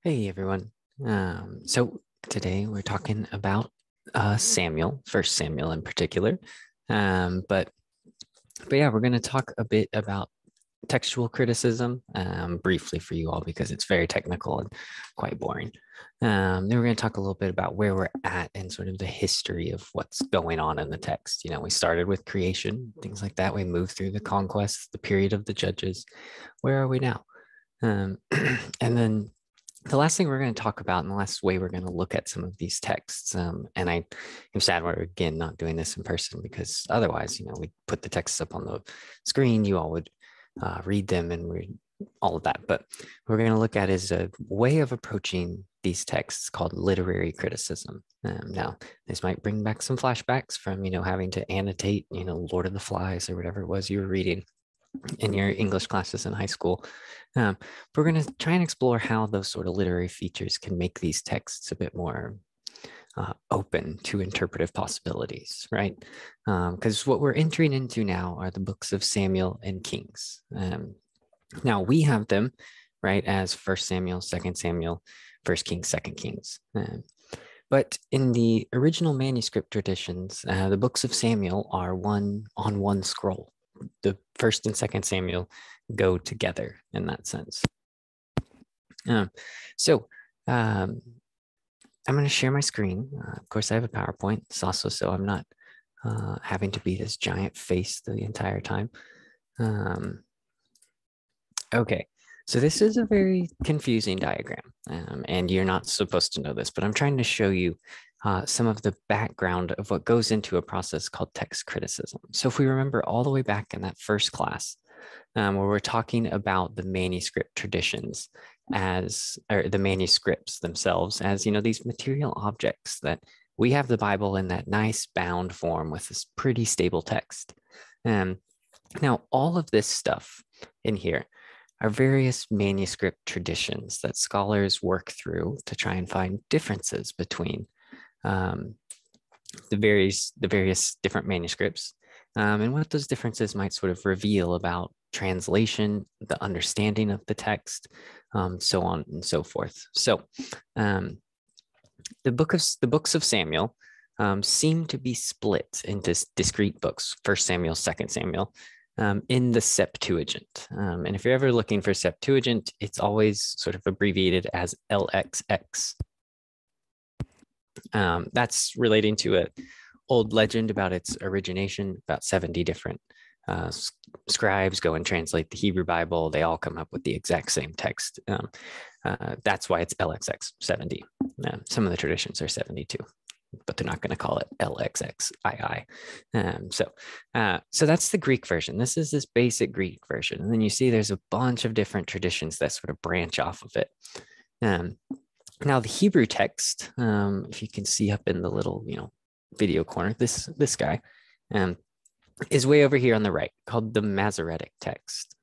Hey everyone. So today we're talking about Samuel, First Samuel in particular. But yeah, we're going to talk a bit about textual criticism briefly for you all because it's very technical and quite boring. Then we're going to talk a little bit about where we're at and sort of the history of what's going on in the text. You know, we started with creation, things like that. We moved through the conquest, the period of the judges. Where are we now? And then the last thing we're going to talk about and the last way we're going to look at some of these texts, and I am sad we're again not doing this in person because otherwise, we put the texts up on the screen, you all would read them and read all of that. But we're going to look at is a way of approaching these texts called literary criticism. Now, this might bring back some flashbacks from, having to annotate, Lord of the Flies or whatever it was you were reading in your English classes in high school. We're going to try and explore how those sort of literary features can make these texts a bit more open to interpretive possibilities, right? Because what we're entering into now are the books of Samuel and Kings. Now we have them, right, as First Samuel, Second Samuel, First Kings, Second Kings. But in the original manuscript traditions, the books of Samuel are one on one scroll. The First and Second Samuel go together in that sense. So I'm going to share my screen. Of course, I have a PowerPoint. It's also so I'm not having to be this giant face the entire time. Okay, so this is a very confusing diagram, and you're not supposed to know this, but I'm trying to show you some of the background of what goes into a process called text criticism. So if we remember all the way back in that first class, where we're talking about the manuscript traditions or the manuscripts themselves as, these material objects that we have the Bible in that nice bound form with this pretty stable text. Now, all of this stuff in here are various manuscript traditions that scholars work through to try and find differences between the various different manuscripts, and what those differences might sort of reveal about translation, the understanding of the text, so on and so forth. So the books of Samuel seem to be split into discrete books, First Samuel, Second Samuel, in the Septuagint. And if you're ever looking for Septuagint, it's always sort of abbreviated as LXX. That's relating to an old legend about its origination. About 70 different scribes go and translate the Hebrew Bible. They all come up with the exact same text. That's why it's LXX 70. Some of the traditions are 72, but they're not going to call it LXXII. So that's the Greek version. This is this basic Greek version. And then you see there's a bunch of different traditions that sort of branch off of it. Now the Hebrew text, if you can see up in the little, video corner, this guy is way over here on the right, called the Masoretic text.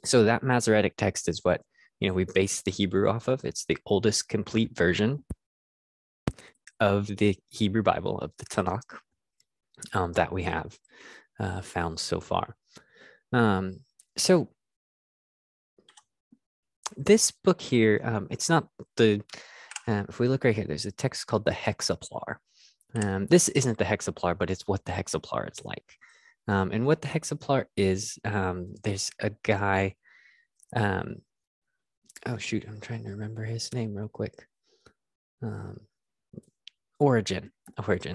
So that Masoretic text is what, we base the Hebrew off of. It's the oldest complete version of the Hebrew Bible, of the Tanakh, that we have found so far. So this book here, it's not the, if we look right here, there's a text called the Hexaplar. This isn't the Hexaplar, but it's what the Hexaplar is like. And what the Hexaplar is, there's a guy, oh shoot, I'm trying to remember his name real quick. Origen,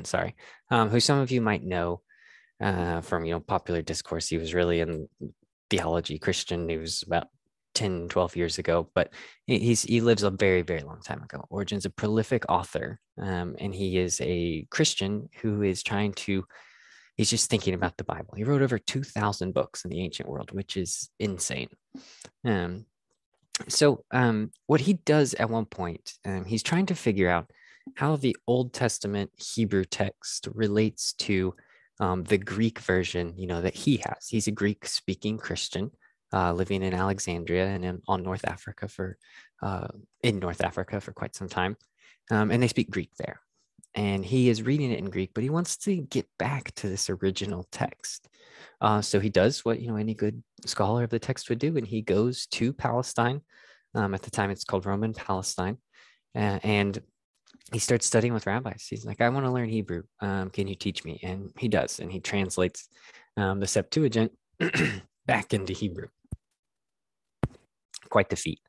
sorry, who some of you might know from, popular discourse. He was really in theology, Christian. He was about 10, 12 years ago, but he lives a very, very long time ago. Origen's a prolific author, and he is a Christian who is he's just thinking about the Bible. He wrote over 2,000 books in the ancient world, which is insane. So what he does at one point, he's trying to figure out how the Old Testament Hebrew text relates to the Greek version, that he has. He's a Greek-speaking Christian living in Alexandria and in North Africa for quite some time, and they speak Greek there. And he is reading it in Greek, but he wants to get back to this original text. So he does what any good scholar of the text would do, and he goes to Palestine, At the time, it's called Roman Palestine. And he starts studying with rabbis. He's like, I want to learn Hebrew. Can you teach me? And he does. And he translates the Septuagint back into Hebrew. Quite the feat.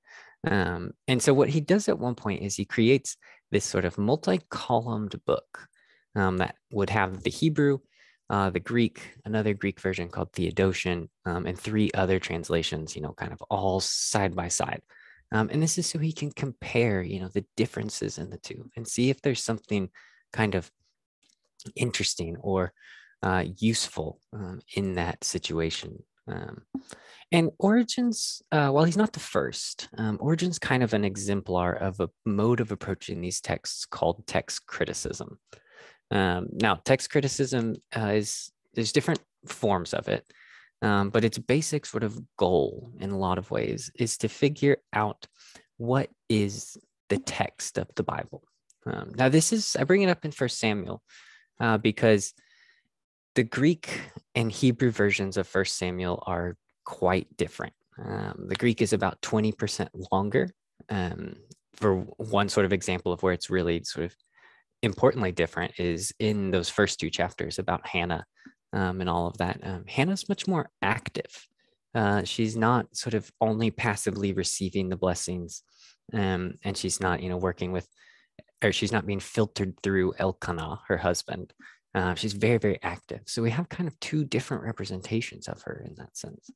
And so what he does at one point is he creates this sort of multi-columned book that would have the Hebrew, the Greek, another Greek version called Theodotion, and three other translations, kind of all side by side. And this is so he can compare, the differences in the two and see if there's something kind of interesting or useful in that situation. And Origen's, while he's not the first, Origen's kind of an exemplar of a mode of approaching these texts called text criticism. Now, text criticism there's different forms of it, but its basic sort of goal in a lot of ways is to figure out what is the text of the Bible. Now, I bring it up in First Samuel because the Greek and Hebrew versions of First Samuel are quite different. The Greek is about 20% longer. For one sort of example of where it's really sort of importantly different is in those first two chapters about Hannah and all of that. Hannah's much more active. She's not sort of only passively receiving the blessings, and she's not, working with, or she's not being filtered through Elkanah, her husband. She's very, very active. So we have kind of two different representations of her in that sense.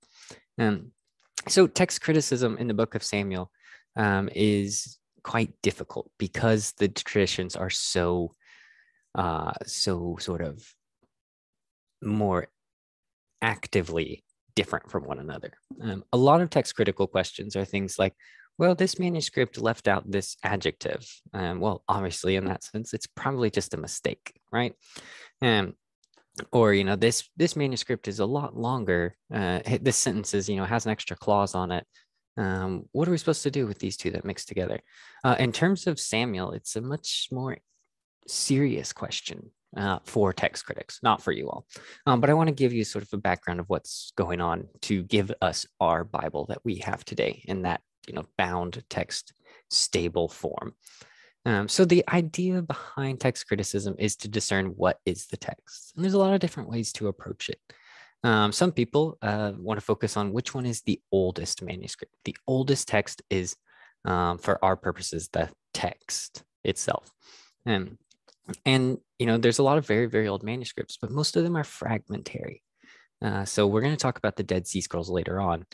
So text criticism in the book of Samuel is quite difficult because the traditions are so sort of more actively different from one another. A lot of text critical questions are things like, well, this manuscript left out this adjective. Well, obviously, in that sense, it's probably just a mistake, right? Or, this manuscript is a lot longer. This sentence is, has an extra clause on it. What are we supposed to do with these two that mix together? In terms of Samuel, it's a much more serious question for text critics, not for you all. But I want to give you sort of a background of what's going on to give us our Bible that we have today in that, bound text stable form. So the idea behind text criticism is to discern what is the text. And there's a lot of different ways to approach it. Some people want to focus on which one is the oldest manuscript. The oldest text is, for our purposes, the text itself. And there's a lot of very, very old manuscripts, but most of them are fragmentary. So we're going to talk about the Dead Sea Scrolls later on.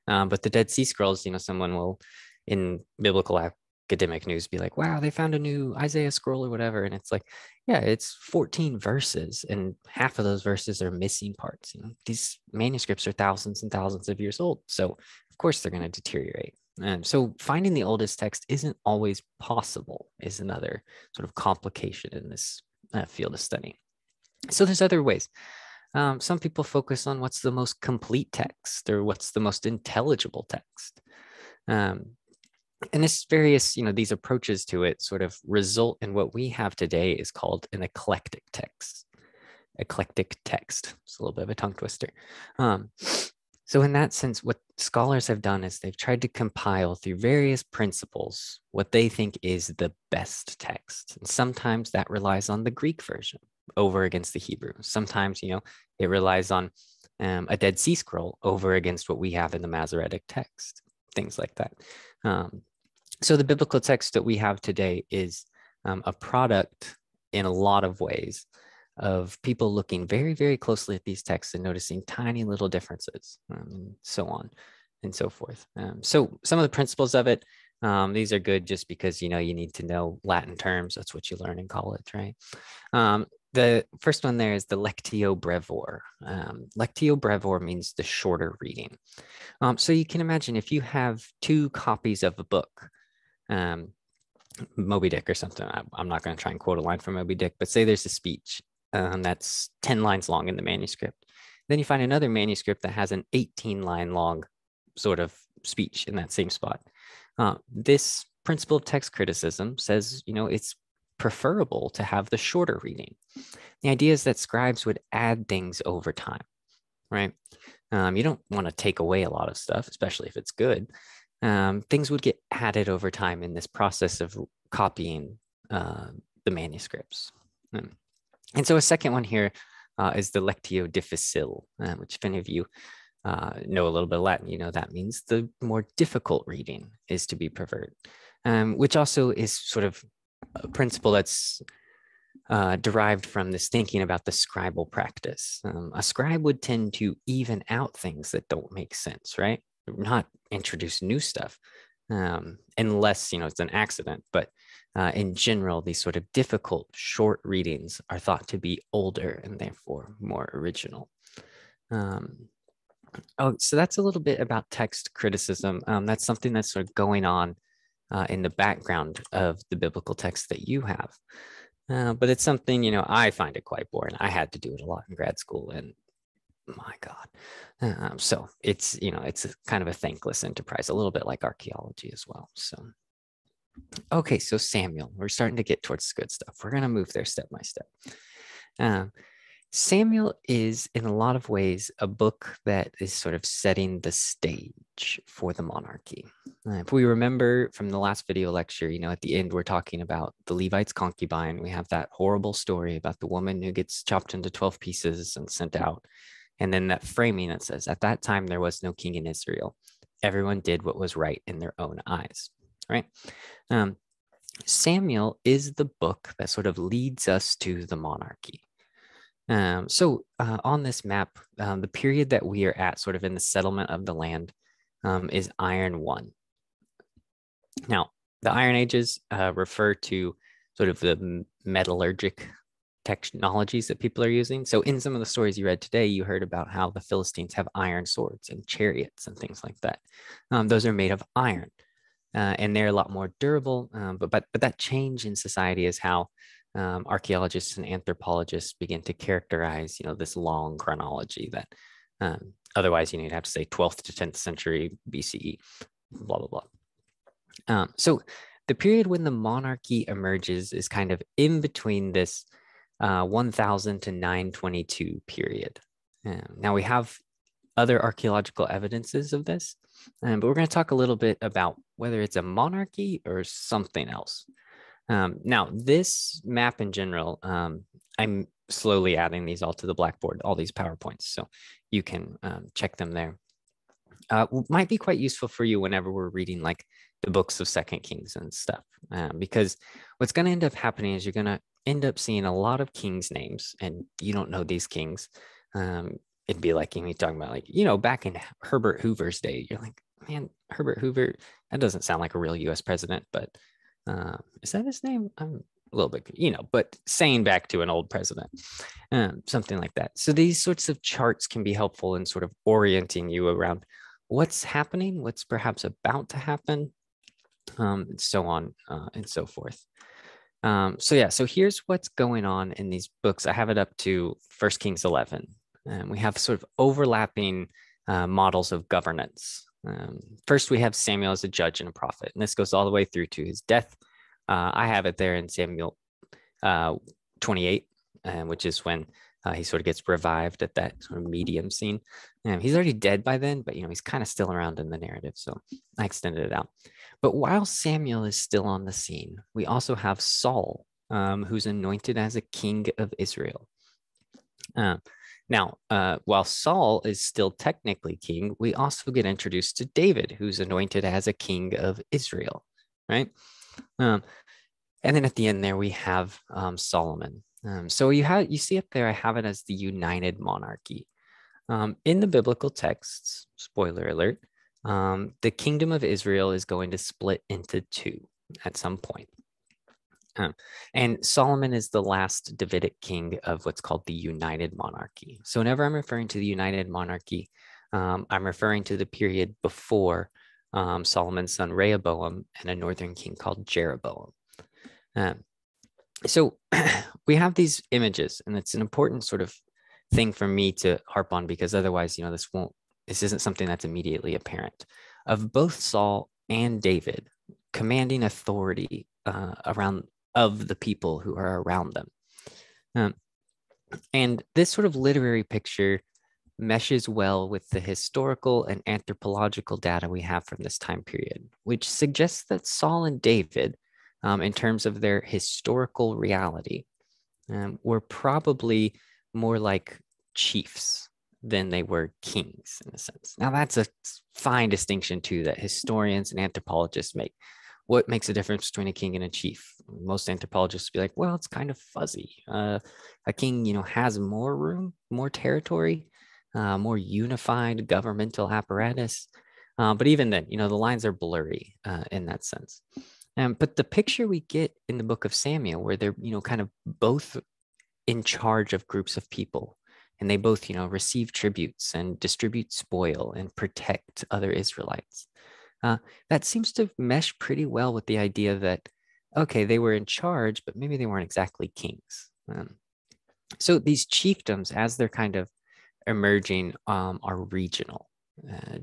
But the Dead Sea Scrolls, someone will, in biblical academic news, be like, wow, they found a new Isaiah scroll or whatever. And it's like, yeah, it's 14 verses and half of those verses are missing parts. These manuscripts are thousands and thousands of years old. So of course they're going to deteriorate. So finding the oldest text isn't always possible is another sort of complication in this field of study. So there's other ways. Some people focus on what's the most complete text or what's the most intelligible text. And this various, these approaches to it sort of result in what we have today is called an eclectic text. Eclectic text. It's a little bit of a tongue twister. So in that sense, what scholars have done is they've tried to compile through various principles what they think is the best text. And sometimes that relies on the Greek version over against the Hebrew. Sometimes, it relies on a Dead Sea Scroll over against what we have in the Masoretic text, things like that. So the biblical text that we have today is a product in a lot of ways of people looking very, very closely at these texts and noticing tiny little differences, and so on and so forth. So some of the principles of it, these are good just because, you need to know Latin terms. That's what you learn in college, right? The first one there is the Lectio Brevor. Lectio Brevor means the shorter reading. So you can imagine if you have two copies of a book, Moby Dick or something. I'm not going to try and quote a line from Moby Dick, but say there's a speech that's 10 lines long in the manuscript. Then you find another manuscript that has an 18-line long sort of speech in that same spot. This principle of text criticism says, it's preferable to have the shorter reading. The idea is that scribes would add things over time, right? You don't want to take away a lot of stuff, especially if it's good. things would get added over time in this process of copying the manuscripts. And so a second one here is the Lectio Difficile, which if any of you know a little bit of Latin, you know that means the more difficult reading is to be preferred, which also is sort of a principle that's derived from this thinking about the scribal practice. A scribe would tend to even out things that don't make sense, right? Not introduce new stuff, unless, you know, it's an accident. But in general, these sort of difficult short readings are thought to be older and therefore more original. So that's a little bit about text criticism. That's something that's sort of going on in the background of the biblical text that you have. But it's something, you know, I find it quite boring. I had to do it a lot in grad school, and my God. So it's, you know, it's a kind of a thankless enterprise, a little bit like archaeology as well. So, okay, so Samuel, we're starting to get towards the good stuff. We're going to move there step by step. Samuel is, in a lot of ways, a book that is sort of setting the stage for the monarchy. If we remember from the last video lecture, you know, at the end, we're talking about the Levite's concubine. We have that horrible story about the woman who gets chopped into 12 pieces and sent out. And then that framing that says, at that time, there was no king in Israel. Everyone did what was right in their own eyes, right? Samuel is the book that sort of leads us to the monarchy. So on this map, the period that we are at sort of in the settlement of the land is Iron 1. Now, the Iron Ages refer to sort of the metallurgic technologies that people are using. So in some of the stories you read today, you heard about how the Philistines have iron swords and chariots and things like that. Those are made of iron, and they're a lot more durable. But that change in society is how archaeologists and anthropologists begin to characterize, you know, this long chronology that otherwise you'd have to say 12th to 10th century BCE, blah, blah, blah. So the period when the monarchy emerges is kind of in between this 1000 to 922 period. Now we have other archaeological evidences of this, but we're going to talk a little bit about whether it's a monarchy or something else. Now, this map in general, I'm slowly adding these all to the Blackboard, all these PowerPoints, so you can check them there. Might be quite useful for you whenever we're reading like the books of Second Kings and stuff, because what's going to end up happening is you're going to end up seeing a lot of kings' names, and you don't know these kings. It'd be like me talking about, like, you know, back in Herbert Hoover's day, you're like, man, Herbert Hoover, that doesn't sound like a real US president, but is that his name? I'm a little bit, you know, but saying back to an old president, something like that. So these sorts of charts can be helpful in sort of orienting you around what's happening, what's perhaps about to happen, and so on and so forth. So yeah, so here's what's going on in these books. I have it up to 1 Kings 11. And we have sort of overlapping models of governance. First, we have Samuel as a judge and a prophet, and this goes all the way through to his death. I have it there in Samuel 28, which is when he sort of gets revived at that sort of medium scene. He's already dead by then, but, you know, he's kind of still around in the narrative, so I extended it out. But while Samuel is still on the scene, we also have Saul, who's anointed as a king of Israel. Now, while Saul is still technically king, we also get introduced to David, who's anointed as a king of Israel, right? And then at the end there, we have Solomon. So you see up there, I have it as the united monarchy. In the biblical texts, spoiler alert, the kingdom of Israel is going to split into two at some point. And Solomon is the last Davidic king of what's called the United Monarchy. So whenever I'm referring to the United Monarchy, I'm referring to the period before Solomon's son Rehoboam and a northern king called Jeroboam. So we have these images, and it's an important sort of thing for me to harp on, because otherwise, you know, this isn't something that's immediately apparent, of both Saul and David commanding authority around of the people who are around them. And this sort of literary picture meshes well with the historical and anthropological data we have from this time period, which suggests that Saul and David, in terms of their historical reality, were probably more like chiefs than they were kings in a sense. Now, that's a fine distinction too that historians and anthropologists make. What makes a difference between a king and a chief? Most anthropologists be like, well, it's kind of fuzzy. A king, has more room, more territory, more unified governmental apparatus. But even then, the lines are blurry in that sense. But the picture we get in the book of Samuel, where they're, kind of both in charge of groups of people, and they both, receive tributes and distribute spoil and protect other Israelites. That seems to mesh pretty well with the idea that, okay, they were in charge, but maybe they weren't exactly kings. So these chiefdoms, as they're kind of emerging, are regional.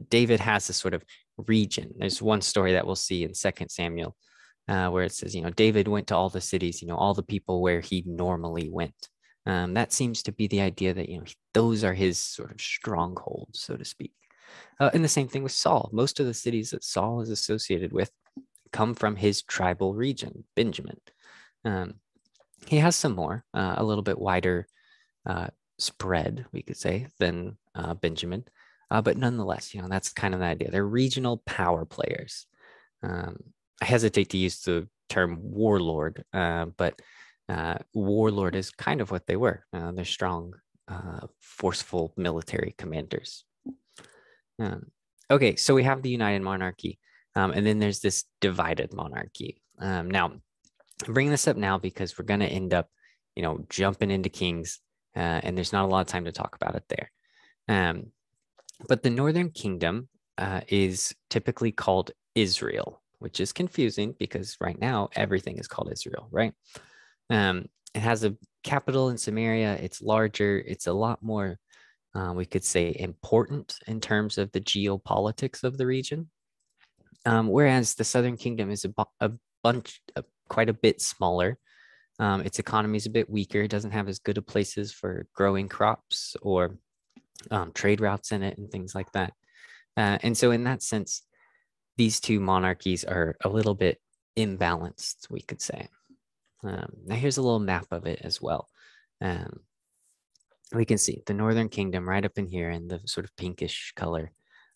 David has this sort of region. There's one story that we'll see in Second Samuel where it says, David went to all the cities, all the people where he normally went. That seems to be the idea that, those are his sort of strongholds, so to speak. And the same thing with Saul. Most of the cities that Saul is associated with come from his tribal region, Benjamin. He has some more, a little bit wider spread, we could say, than Benjamin. But nonetheless, that's kind of the idea. They're regional power players. I hesitate to use the term warlord, but warlord is kind of what they were. They're strong, forceful military commanders. Okay, so we have the united monarchy, and then there's this divided monarchy. Now, I'm bringing this up now because we're going to end up, jumping into kings, and there's not a lot of time to talk about it there. But the northern kingdom is typically called Israel, which is confusing because right now everything is called Israel, right? It has a capital in Samaria. It's larger. It's a lot more, we could say, important in terms of the geopolitics of the region. Whereas the Southern Kingdom is quite a bit smaller. Its economy is a bit weaker. It doesn't have as good of places for growing crops or trade routes in it and things like that. And so in that sense, these two monarchies are a little bit imbalanced, we could say. Now here's a little map of it as well. We can see the Northern Kingdom right up in here in the sort of pinkish color.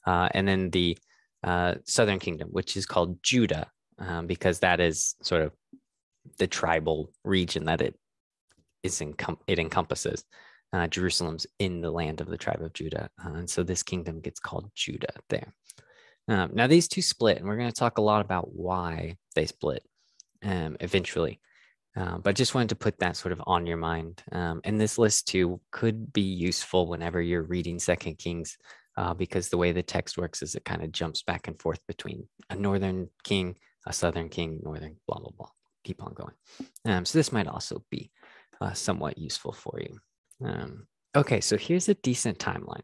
And then the Southern Kingdom, which is called Judah, because that is sort of the tribal region that it encompasses. Jerusalem's in the land of the tribe of Judah. And so this kingdom gets called Judah there. Now these two split, and we're going to talk a lot about why they split eventually. But just wanted to put that sort of on your mind. And this list too could be useful whenever you're reading Second Kings, because the way the text works is it kind of jumps back and forth between a northern king, a southern king, northern, blah, blah, blah. Keep on going. So this might also be somewhat useful for you. Okay, so here's a decent timeline.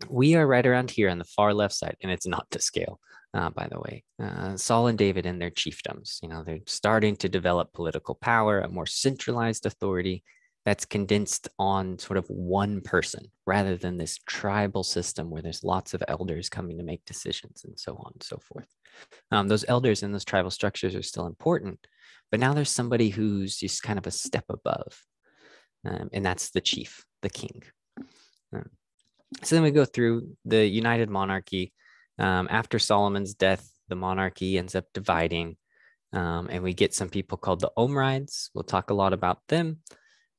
We are right around here on the far left side, and it's not to scale, by the way. Saul and David and their chiefdoms, they're starting to develop political power, a more centralized authority that's condensed on sort of one person rather than this tribal system where there's lots of elders coming to make decisions and so on and so forth. Those elders in those tribal structures are still important, but now there's somebody who's just kind of a step above, and that's the chief, the king. So then we go through the united monarchy. After Solomon's death, the monarchy ends up dividing, and we get some people called the Omrides. We'll talk a lot about them.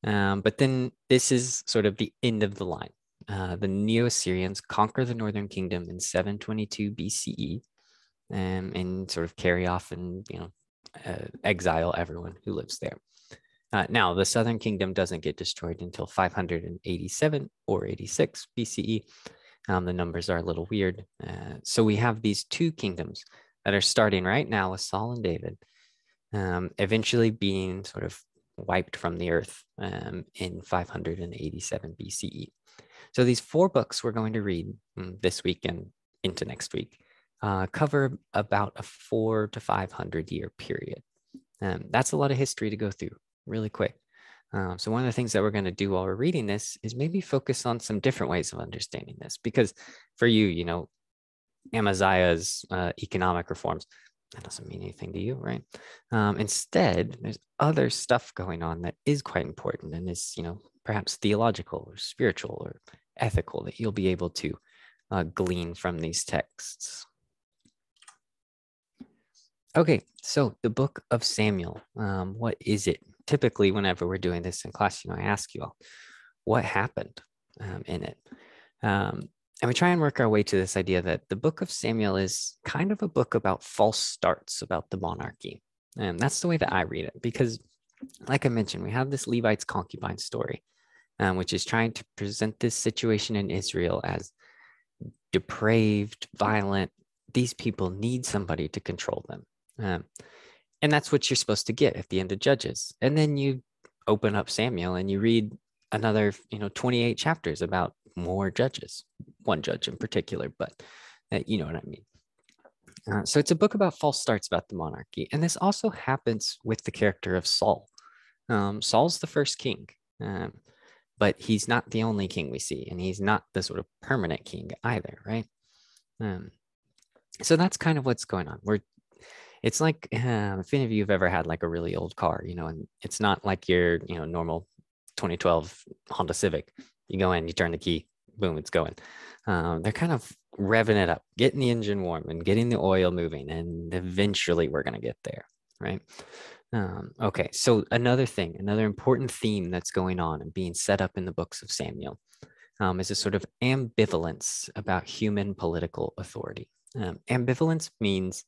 But then this is sort of the end of the line. The Neo-Assyrians conquer the northern kingdom in 722 BCE, and sort of carry off and exile everyone who lives there. Now, the southern kingdom doesn't get destroyed until 587 or 86 BCE. The numbers are a little weird. So we have these two kingdoms that are starting right now with Saul and David, eventually being sort of wiped from the earth in 587 BCE. So these 4 books we're going to read this week and into next week cover about a 400 to 500 year period. That's a lot of history to go through really quick. So one of the things that we're going to do while we're reading this is maybe focus on some different ways of understanding this, because for you, Amaziah's economic reforms, that doesn't mean anything to you, right? Instead, there's other stuff going on that is quite important and is, perhaps theological or spiritual or ethical that you'll be able to glean from these texts. Okay, so the book of Samuel, what is it? Typically, whenever we're doing this in class, I ask you all, what happened in it? And we try and work our way to this idea that the book of Samuel is kind of a book about false starts about the monarchy. And that's the way that I read it, because like I mentioned, we have this Levite's concubine story, which is trying to present this situation in Israel as depraved, violent. These people need somebody to control them. And that's what you're supposed to get at the end of Judges. And then you open up Samuel and you read another, 28 chapters about more judges, one judge in particular, but you know what I mean. So it's a book about false starts about the monarchy. And this also happens with the character of Saul. Saul's the first king, but he's not the only king we see, and he's not the sort of permanent king either, right? So that's kind of what's going on. It's like if any of you have ever had like a really old car, and it's not like your, normal 2012 Honda Civic. You go in, you turn the key, boom, it's going. They're kind of revving it up, getting the engine warm and getting the oil moving, and eventually we're going to get there, right? Okay, so another important theme that's going on and being set up in the books of Samuel is a sort of ambivalence about human political authority. Ambivalence means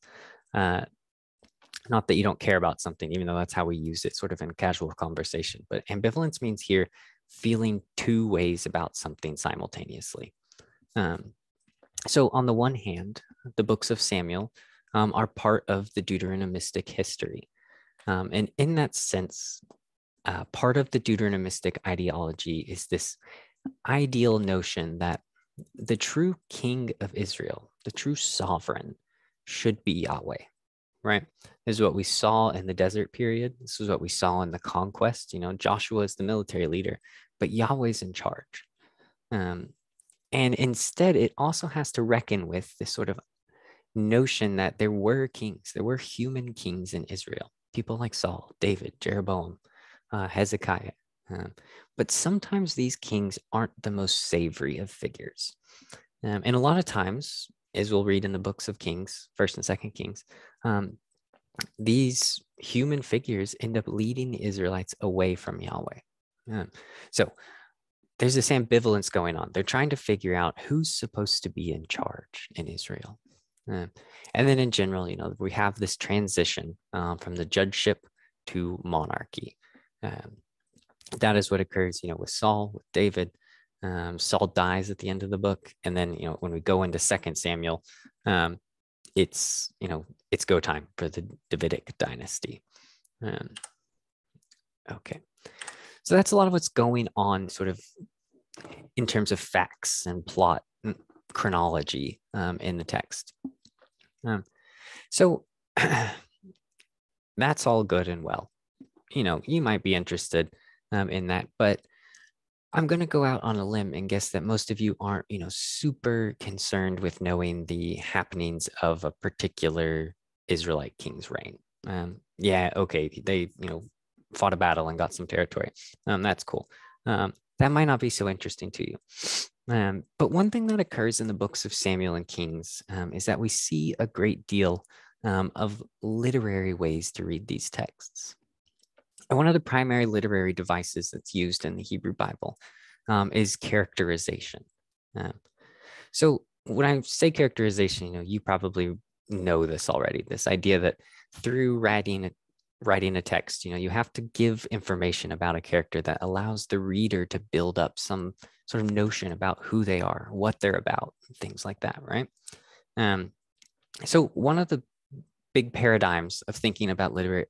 not that you don't care about something, even though that's how we use it sort of in casual conversation, but ambivalence means here feeling two ways about something simultaneously. So on the one hand, the books of Samuel are part of the Deuteronomistic history. And in that sense, part of the Deuteronomistic ideology is this ideal notion that the true king of Israel, the true sovereign, should be Yahweh, right? This is what we saw in the desert period. This is what we saw in the conquest. Joshua is the military leader, but Yahweh's in charge. And instead, it also has to reckon with this sort of notion that there were kings, there were human kings in Israel, people like Saul, David, Jeroboam, Hezekiah. But sometimes these kings aren't the most savory of figures. And a lot of times, as we'll read in the books of Kings, 1st and 2nd Kings, these human figures end up leading the Israelites away from Yahweh. So there's this ambivalence going on. They're trying to figure out who's supposed to be in charge in Israel. And then in general, we have this transition from the judgeship to monarchy. That is what occurs, with Saul, with David. Saul dies at the end of the book. And then, when we go into 2nd Samuel, it's go time for the Davidic dynasty. Okay. So that's a lot of what's going on sort of in terms of facts and plot and chronology in the text. So that's all good and well. You might be interested in that, but I'm going to go out on a limb and guess that most of you aren't, super concerned with knowing the happenings of a particular Israelite king's reign. Yeah, okay, they, fought a battle and got some territory. That's cool. That might not be so interesting to you. But one thing that occurs in the books of Samuel and Kings is that we see a great deal of literary ways to read these texts. And one of the primary literary devices that's used in the Hebrew Bible is characterization. So when I say characterization, you probably know this already, this idea that through writing a text, you have to give information about a character that allows the reader to build up some sort of notion about who they are, what they're about, things like that, right? So one of the big paradigms of thinking about literary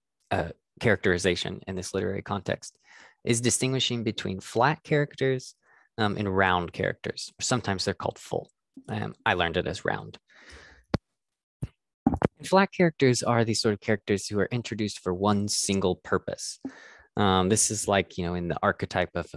characterization in this literary context is distinguishing between flat characters and round characters. Sometimes they're called full. I learned it as round. Flat characters are these sort of characters who are introduced for one single purpose. This is like, in the archetype of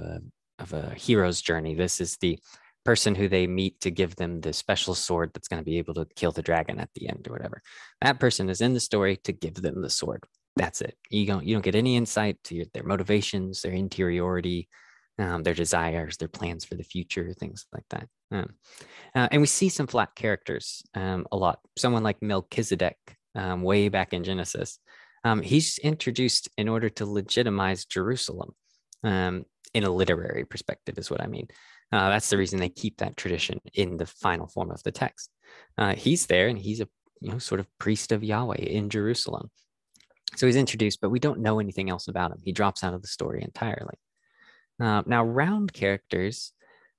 a hero's journey. This is the person who they meet to give them the special sword that's going to be able to kill the dragon at the end or whatever. That person is in the story to give them the sword. That's it. You don't get any insight to their motivations, their interiority, their desires, their plans for the future, things like that. And we see some flat characters a lot. Someone like Melchizedek, way back in Genesis. He's introduced in order to legitimize Jerusalem in a literary perspective, is what I mean. That's the reason they keep that tradition in the final form of the text. He's there, and he's a sort of priest of Yahweh in Jerusalem. So he's introduced, but we don't know anything else about him. He drops out of the story entirely. Now, round characters,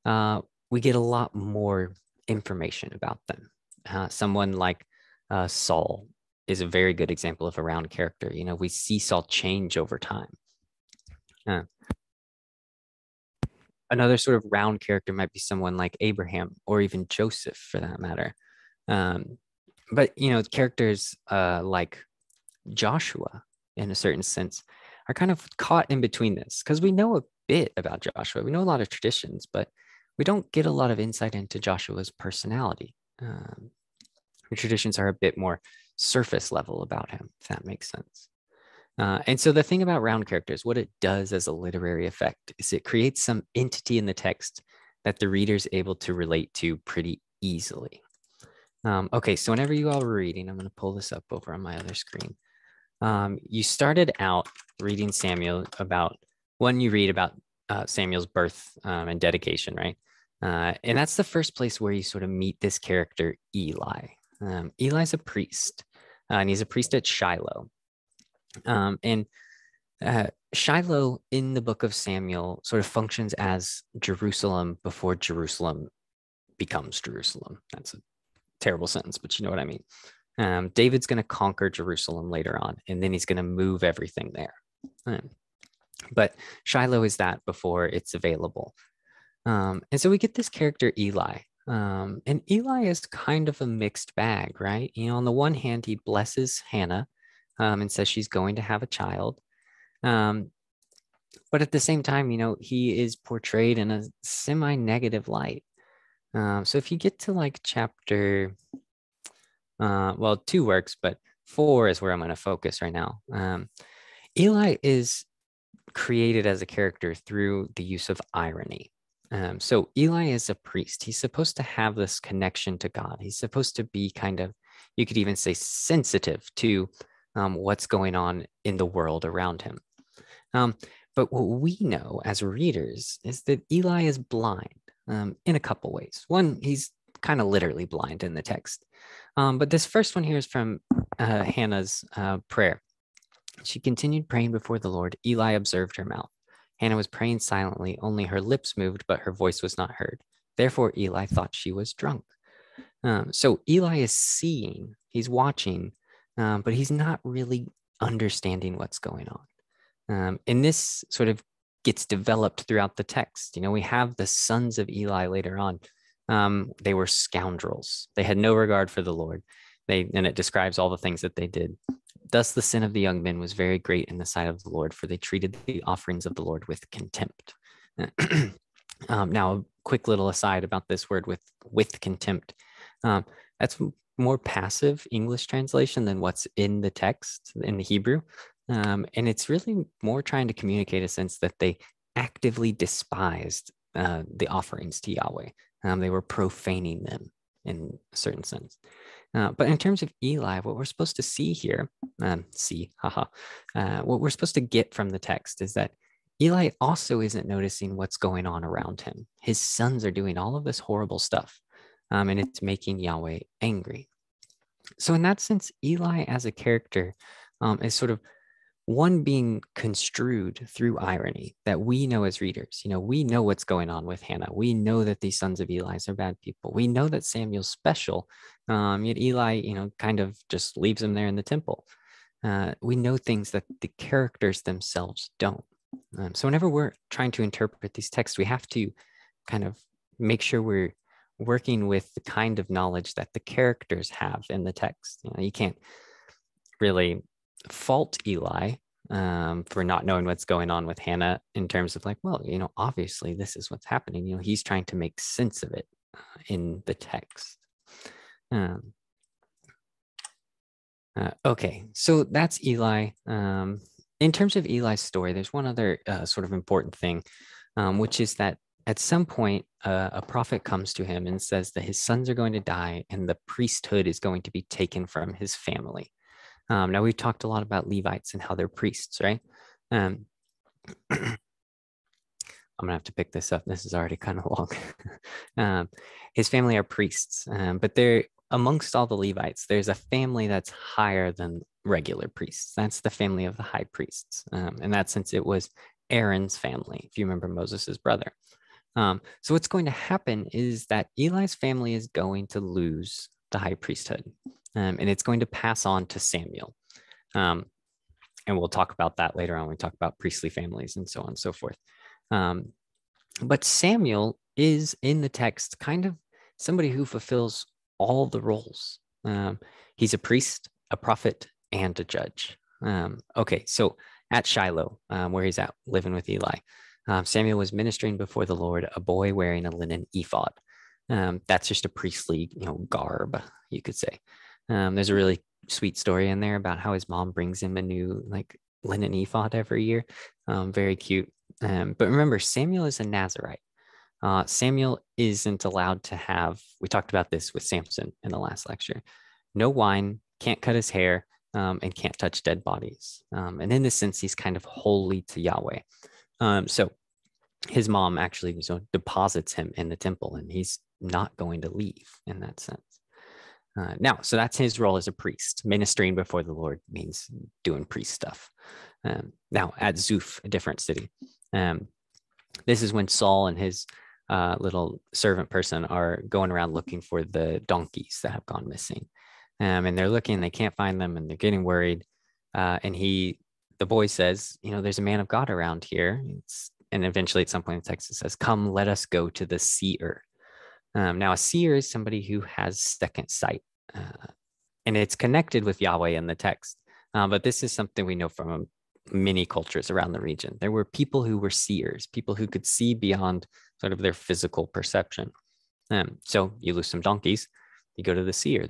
we get a lot more information about them. Someone like Saul is a very good example of a round character. We see Saul change over time. Another sort of round character might be someone like Abraham or even Joseph, for that matter. But characters like Joshua, in a certain sense, are kind of caught in between this, because we know a bit about Joshua. We know a lot of traditions, but we don't get a lot of insight into Joshua's personality. The traditions are a bit more surface level about him, if that makes sense. And so the thing about round characters, what it does as a literary effect, is it creates some entity in the text that the reader is able to relate to pretty easily. Okay, so whenever you all were reading, I'm going to pull this up over on my other screen. You started out reading Samuel you read about Samuel's birth and dedication, right? And that's the first place where you sort of meet this character, Eli. Eli's a priest, and he's a priest at Shiloh. And Shiloh in the book of Samuel sort of functions as Jerusalem before Jerusalem becomes Jerusalem. That's a terrible sentence, but you know what I mean. David's going to conquer Jerusalem later on, and then he's going to move everything there. But Shiloh is that before it's available. And so we get this character, Eli. And Eli is kind of a mixed bag, right? On the one hand, he blesses Hannah and says she's going to have a child. But at the same time, he is portrayed in a semi-negative light. So if you get to like chapter, 2 works, but 4 is where I'm going to focus right now. Eli is created as a character through the use of irony. So Eli is a priest. He's supposed to have this connection to God. He's supposed to be kind of, you could even say, sensitive to what's going on in the world around him. But what we know as readers is that Eli is blind in a couple ways. One, he's kind of literally blind in the text. But this first one here is from Hannah's prayer. She continued praying before the Lord. Eli observed her mouth. Hannah was praying silently. Only her lips moved, but her voice was not heard. Therefore, Eli thought she was drunk. So Eli is seeing, he's watching, but he's not really understanding what's going on. And this sort of gets developed throughout the text. We have the sons of Eli later on. They were scoundrels. They had no regard for the Lord. And it describes all the things that they did. Thus, the sin of the young men was very great in the sight of the Lord, for they treated the offerings of the Lord with contempt. Now, a quick little aside about this word with contempt. That's more passive English translation than what's in the text in the Hebrew. And it's really more trying to communicate a sense that they actively despised the offerings to Yahweh. They were profaning them in a certain sense. But in terms of Eli, what we're supposed to see here, what we're supposed to get from the text is that Eli also isn't noticing what's going on around him. His sons are doing all of this horrible stuff, and it's making Yahweh angry. So in that sense, Eli as a character is sort of one being construed through irony that we know as readers. We know what's going on with Hannah. We know that these sons of Eli are bad people. We know that Samuel's special, yet Eli, kind of just leaves him there in the temple. We know things that the characters themselves don't. So whenever we're trying to interpret these texts, we have to kind of make sure we're working with the kind of knowledge that the characters have in the text. You can't really fault Eli for not knowing what's going on with Hannah in terms of like, well, obviously this is what's happening. He's trying to make sense of it in the text. Okay, so that's Eli. In terms of Eli's story, there's one other sort of important thing, which is that at some point, a prophet comes to him and says that his sons are going to die and the priesthood is going to be taken from his family. Now, we've talked a lot about Levites and how they're priests, right? I'm going to have to pick this up. This is already kind of long. His family are priests, but they're amongst all the Levites, there's a family that's higher than regular priests. That's the family of the high priests. In that sense, it was Aaron's family, if you remember Moses's brother. So what's going to happen is that Eli's family is going to lose the high priesthood, and it's going to pass on to Samuel. And we'll talk about that later on when we talk about priestly families and so on and so forth. But Samuel is in the text kind of somebody who fulfills all the roles. He's a priest, a prophet, and a judge. Okay, so at Shiloh, where he's at living with Eli, Samuel was ministering before the Lord, a boy wearing a linen ephod. That's just a priestly, garb, you could say. There's a really sweet story in there about how his mom brings him a new linen ephod every year. Very cute. But remember, Samuel is a Nazirite. Samuel isn't allowed to have, we talked about this with Samson in the last lecture, no wine, can't cut his hair, and can't touch dead bodies. And in this sense, he's kind of holy to Yahweh. So his mom actually deposits him in the temple, and he's not going to leave in that sense. Now, so that's his role as a priest. Ministering before the Lord means doing priest stuff. Now, at Zuph, a different city, this is when Saul and his little servant person are going around looking for the donkeys that have gone missing. And they're looking, they can't find them, and they're getting worried. And the boy says, there's a man of God around here. And eventually at some point in the text it says, come, let us go to the seer. Now a seer is somebody who has second sight. And it's connected with Yahweh in the text. But this is something we know from many cultures around the region. There were people who were seers, people who could see beyond sort of their physical perception. So you lose some donkeys, you go to the seer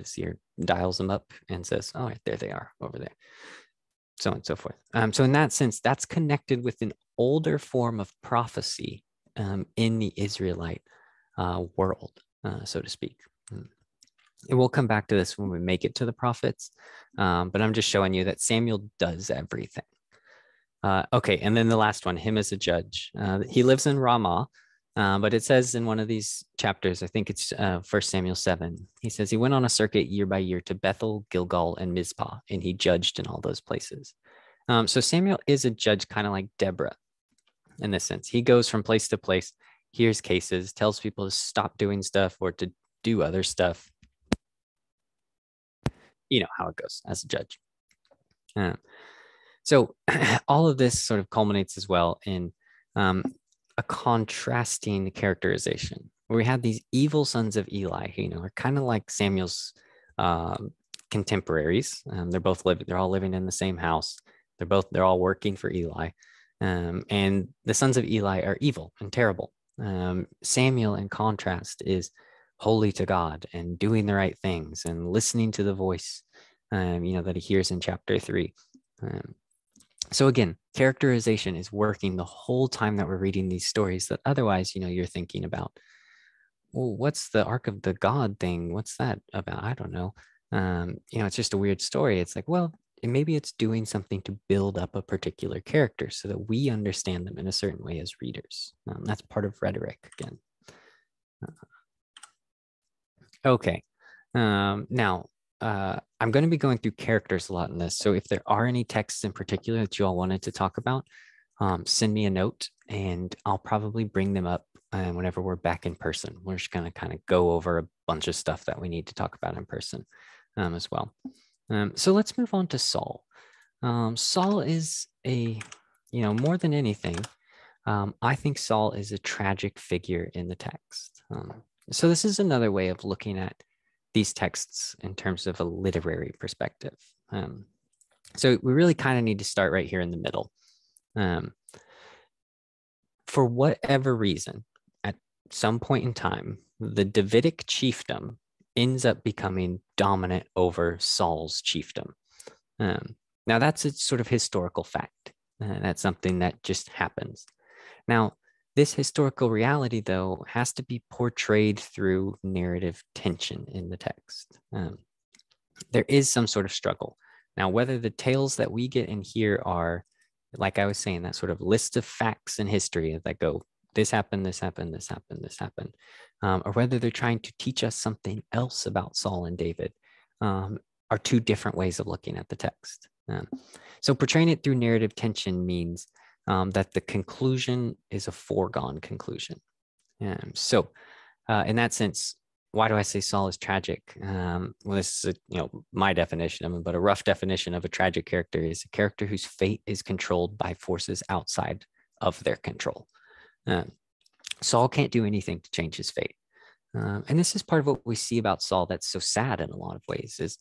dials them up and says, oh, right, there they are over there, so on and so forth. So in that sense, that's connected with an older form of prophecy in the Israelite world, so to speak. And we'll come back to this when we make it to the prophets, but I'm just showing you that Samuel does everything. Okay, and then the last one, him as a judge. He lives in Ramah, but it says in one of these chapters, I think it's 1 Samuel 7, he says he went on a circuit year by year to Bethel, Gilgal, and Mizpah, and he judged in all those places. So Samuel is a judge, kind of like Deborah in this sense. He goes from place to place, hears cases, tells people to stop doing stuff or to do other stuff. You know how it goes as a judge. So all of this sort of culminates as well in a contrasting characterization where we have these evil sons of Eli who, are kind of like Samuel's contemporaries. They're all living in the same house. They're all working for Eli. And the sons of Eli are evil and terrible. Samuel, in contrast, is holy to God and doing the right things and listening to the voice, that he hears in chapter 3. So again, characterization is working the whole time that we're reading these stories that otherwise, you're thinking about, well, what's the Ark of the God thing? What's that about? I don't know. It's just a weird story. It's like, well, maybe it's doing something to build up a particular character so that we understand them in a certain way as readers. That's part of rhetoric again. Okay. Now, I'm going to be going through characters a lot in this. So if there are any texts in particular that you all wanted to talk about, send me a note and I'll probably bring them up whenever we're back in person. We're just going to kind of go over a bunch of stuff that we need to talk about in person as well. So let's move on to Saul. Saul is more than anything, I think Saul is a tragic figure in the text. So this is another way of looking at these texts in terms of a literary perspective. So we really kind of need to start right here in the middle. Um, for whatever reason, at some point in time, the Davidic chiefdom ends up becoming dominant over Saul's chiefdom. Now, that's a sort of historical fact. That's something that just happens. Now, this historical reality, though, has to be portrayed through narrative tension in the text. There is some sort of struggle. Now, whether the tales that we get in here are, like I was saying, that sort of list of facts in history that go, this happened, this happened, this happened, this happened, or whether they're trying to teach us something else about Saul and David, are two different ways of looking at the text. So portraying it through narrative tension means that the conclusion is a foregone conclusion. So in that sense, why do I say Saul is tragic? Well, this is my definition of him, but a rough definition of a tragic character is a character whose fate is controlled by forces outside of their control. Saul can't do anything to change his fate. And this is part of what we see about Saul that's so sad in a lot of ways is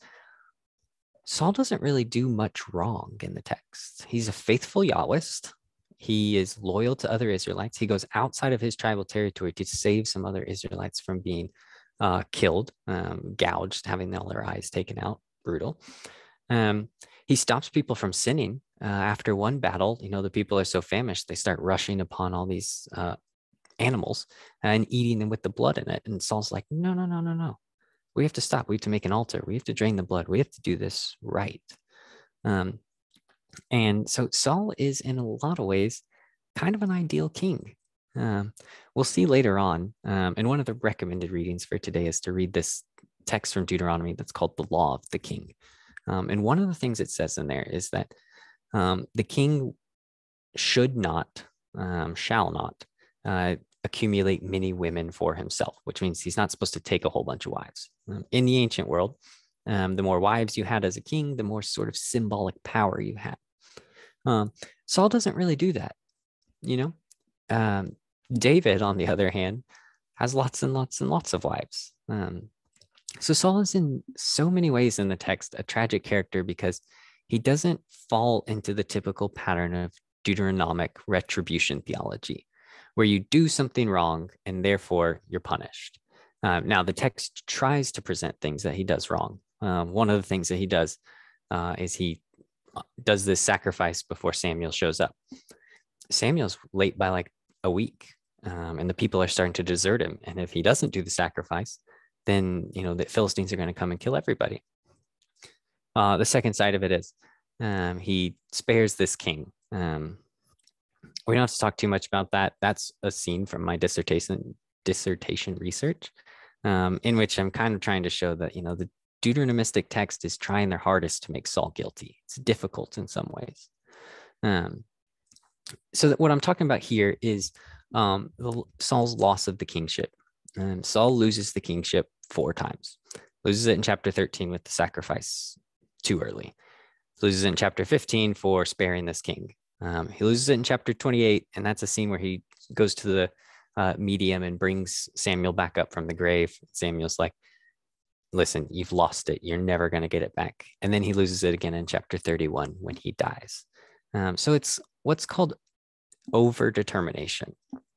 Saul doesn't really do much wrong in the text. He's a faithful Yahwist. He is loyal to other Israelites. He goes outside of his tribal territory to save some other Israelites from being killed, gouged, having all their eyes taken out. Brutal. He stops people from sinning. After one battle, the people are so famished, they start rushing upon all these animals and eating them with the blood in it. And Saul's like, no, no, no, no, no. We have to stop. We have to make an altar. We have to drain the blood. We have to do this right. And so Saul is, in a lot of ways, kind of an ideal king. We'll see later on. And one of the recommended readings for today is to read this text from Deuteronomy that's called the Law of the King. And one of the things it says in there is that the king should not, shall not, accumulate many women for himself, which means he's not supposed to take a whole bunch of wives. In the ancient world, the more wives you had as a king, the more sort of symbolic power you had. Saul doesn't really do that, David, on the other hand, has lots and lots and lots of wives. So Saul is in so many ways in the text a tragic character because he doesn't fall into the typical pattern of Deuteronomic retribution theology, where you do something wrong and therefore you're punished. Now, the text tries to present things that he does wrong. One of the things that he does is he does this sacrifice before Samuel shows up. Samuel's late by like a week, and the people are starting to desert him. And if he doesn't do the sacrifice, then the Philistines are going to come and kill everybody. The second side of it is he spares this king. We don't have to talk too much about that. That's a scene from my dissertation research, in which I'm kind of trying to show that the Deuteronomistic text is trying their hardest to make Saul guilty. It's difficult in some ways. So that what I'm talking about here is Saul's loss of the kingship. Saul loses the kingship 4 times. Loses it in chapter 13 with the sacrifice too early. Loses it in chapter 15 for sparing this king. He loses it in chapter 28, and that's a scene where he goes to the medium and brings Samuel back up from the grave. Samuel's like, listen, you've lost it. You're never going to get it back. And then he loses it again in chapter 31 when he dies. So it's what's called overdetermination.